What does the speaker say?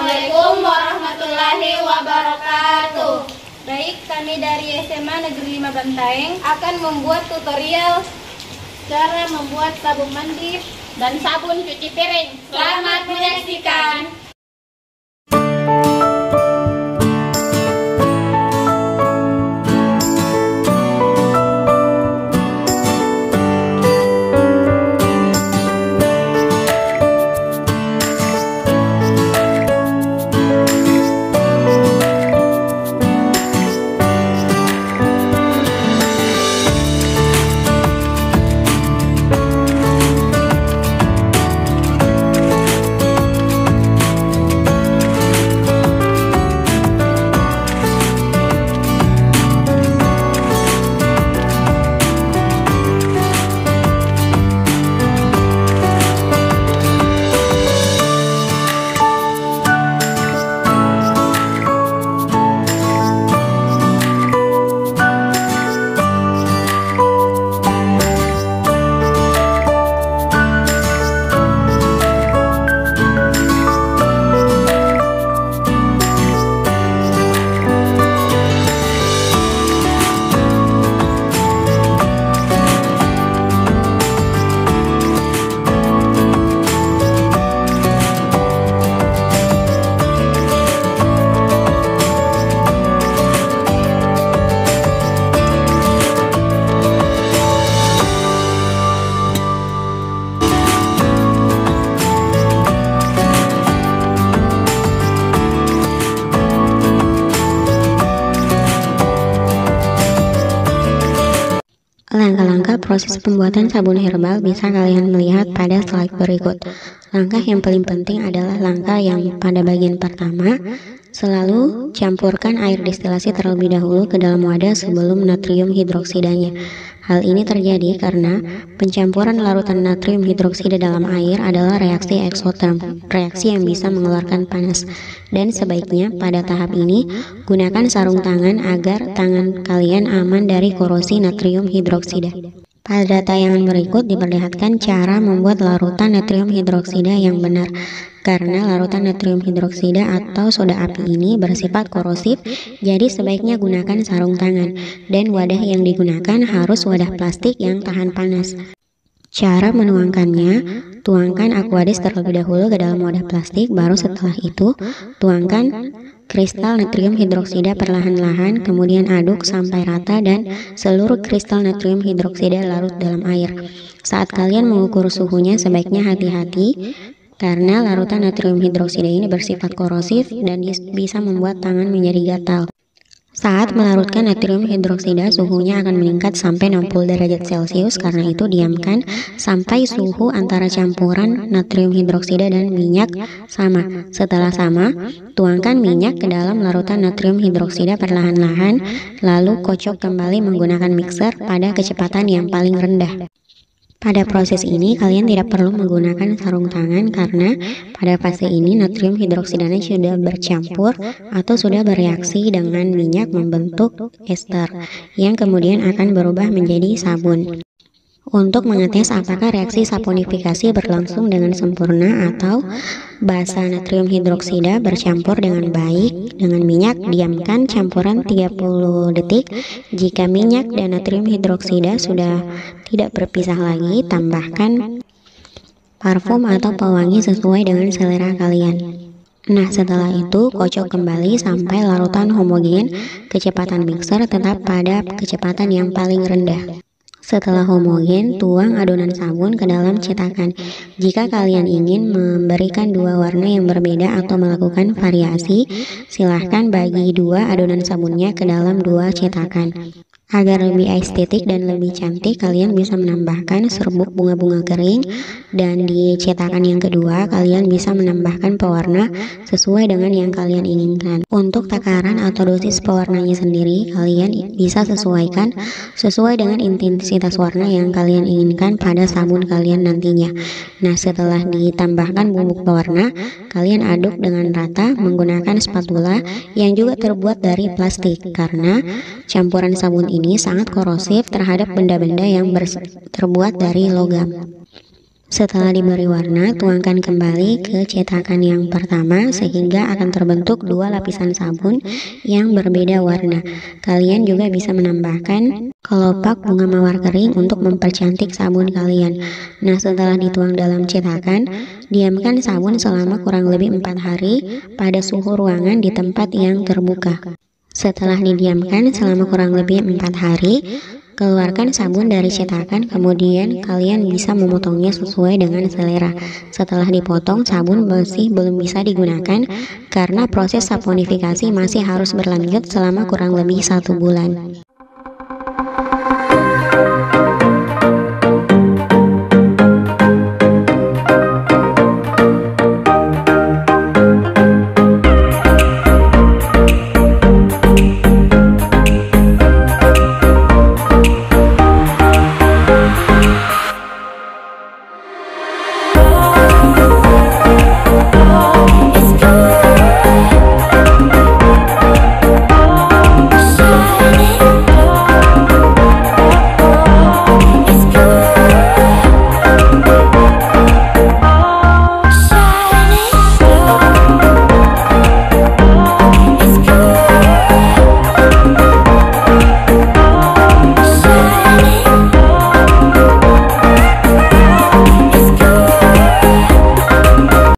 Assalamualaikum warahmatullahi wabarakatuh. Baik, kami dari SMA Negeri 5 Bantaeng akan membuat tutorial cara membuat sabun mandi Dan sabun cuci piring. Selamat menyaksikan. Langkah-langkah proses pembuatan sabun herbal bisa kalian melihat pada slide berikut. Langkah yang paling penting adalah langkah yang pada bagian pertama. Selalu campurkan air destilasi terlebih dahulu ke dalam wadah sebelum natrium hidroksidanya. Hal ini terjadi karena pencampuran larutan natrium hidroksida dalam air adalah reaksi eksoterm, reaksi yang bisa mengeluarkan panas. Dan sebaiknya pada tahap ini, gunakan sarung tangan agar tangan kalian aman dari korosi natrium hidroksida. Pada tayangan berikut diperlihatkan cara membuat larutan natrium hidroksida yang benar. Karena larutan natrium hidroksida atau soda api ini bersifat korosif, jadi sebaiknya gunakan sarung tangan. Dan wadah yang digunakan harus wadah plastik yang tahan panas. Cara menuangkannya, tuangkan Aquadis terlebih dahulu ke dalam wadah plastik, baru setelah itu tuangkan kristal natrium hidroksida perlahan-lahan, kemudian aduk sampai rata dan seluruh kristal natrium hidroksida larut dalam air. Saat kalian mengukur suhunya sebaiknya hati-hati, karena larutan natrium hidroksida ini bersifat korosif dan bisa membuat tangan menjadi gatal. Saat melarutkan natrium hidroksida, suhunya akan meningkat sampai 60 derajat Celcius. Karena itu diamkan sampai suhu antara campuran natrium hidroksida dan minyak sama. Setelah sama, tuangkan minyak ke dalam larutan natrium hidroksida perlahan-lahan, lalu kocok kembali menggunakan mixer pada kecepatan yang paling rendah. Pada proses ini, kalian tidak perlu menggunakan sarung tangan karena pada fase ini natrium hidroksidanya sudah bercampur atau sudah bereaksi dengan minyak membentuk ester yang kemudian akan berubah menjadi sabun. Untuk mengetes apakah reaksi saponifikasi berlangsung dengan sempurna atau basa natrium hidroksida bercampur dengan baik dengan minyak, diamkan campuran 30 detik. Jika minyak dan natrium hidroksida sudah tidak berpisah lagi, tambahkan parfum atau pewangi sesuai dengan selera kalian. Nah, setelah itu kocok kembali sampai larutan homogen. Kecepatan mixer tetap pada kecepatan yang paling rendah. Setelah homogen, tuang adonan sabun ke dalam cetakan. Jika kalian ingin memberikan dua warna yang berbeda atau melakukan variasi, silahkan bagi dua adonan sabunnya ke dalam dua cetakan. Agar lebih estetik dan lebih cantik, kalian bisa menambahkan serbuk bunga-bunga kering, dan di cetakan yang kedua kalian bisa menambahkan pewarna sesuai dengan yang kalian inginkan. Untuk takaran atau dosis pewarnanya sendiri, kalian bisa sesuaikan sesuai dengan intensitas warna yang kalian inginkan pada sabun kalian nantinya. Nah, setelah ditambahkan bubuk pewarna, kalian aduk dengan rata menggunakan spatula yang juga terbuat dari plastik, karena campuran sabun ini sangat korosif terhadap benda-benda yang terbuat dari logam. Setelah diberi warna, tuangkan kembali ke cetakan yang pertama sehingga akan terbentuk dua lapisan sabun yang berbeda warna. Kalian juga bisa menambahkan kelopak bunga mawar kering untuk mempercantik sabun kalian. Nah, setelah dituang dalam cetakan, diamkan sabun selama kurang lebih 4 hari pada suhu ruangan di tempat yang terbuka. Setelah didiamkan selama kurang lebih 4 hari, keluarkan sabun dari cetakan, kemudian kalian bisa memotongnya sesuai dengan selera. Setelah dipotong, sabun masih belum bisa digunakan karena proses saponifikasi masih harus berlanjut selama kurang lebih 1 bulan.